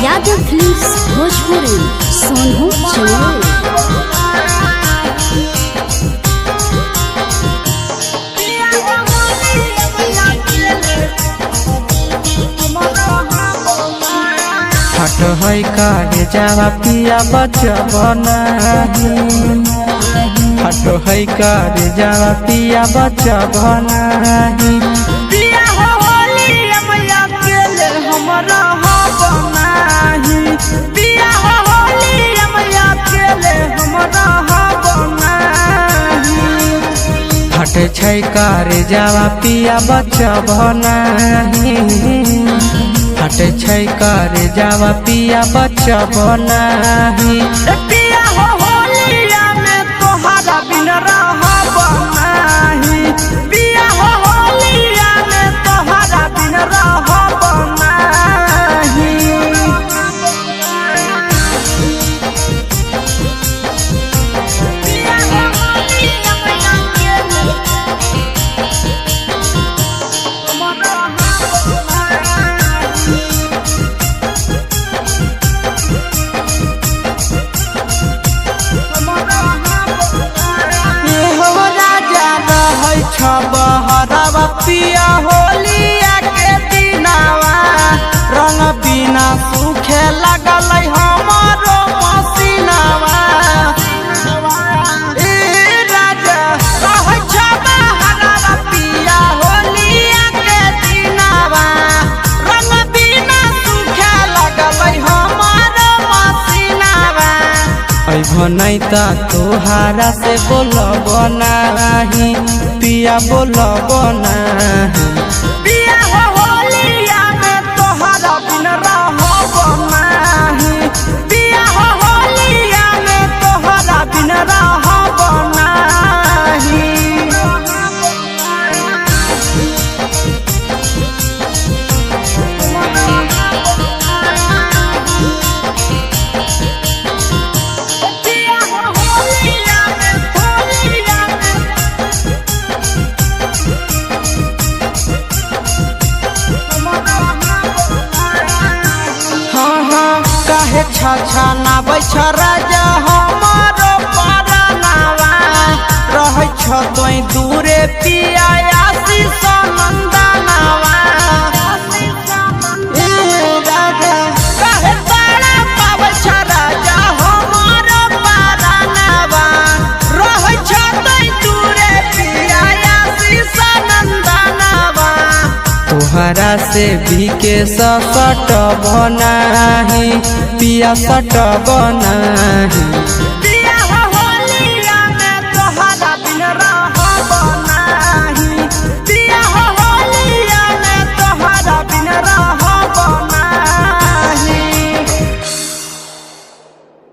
Yadav films Bhojpuri Sonu Chauhan. हट है कारे जावा पिया बचबना हट है कारे जावा पिया बचबना पिया हो होली मैया केले हमरा बनाही पिया हो होली मैया केले हमरा बनाही हट छै कारे जावा पिया बचबना हट छै कारे जावा पिया बचबना पिया हो होलिया में तोहरा बिन रहब नाही पिया हो होलिया में तोहरा बिन रहब नाही पिया हो होलिया मैया केले हमरा बहरवा पिया होलिया के दिनावा रंग बिना सूखे लगल हमारो मसीनावा राजा कहै छ बहरवा पिया होलिया के दिनावा रंग बिना सूखे लगल हमारो मसीनावा अइभो नहीं ता तोहारा से बोलब नाही पिया बोलब नाही पिया हो होलिया में तोहरा बिन रहब नाही पिया हो होलिया में तोहरा बिन रहब नाही पिया हो होलिया में हाँ हाँ काहे छा नाबै छ राजा हमारो परनावा रहै छ तोई दूरे पिया आशीष नंदनावा राजा काहे तारा पाबै छ राजा हमारो परनावा रहै छ तोई दूरे पिया आशीष नंदनावा तोहरा से भी के सट बनाही पिया सट बनाही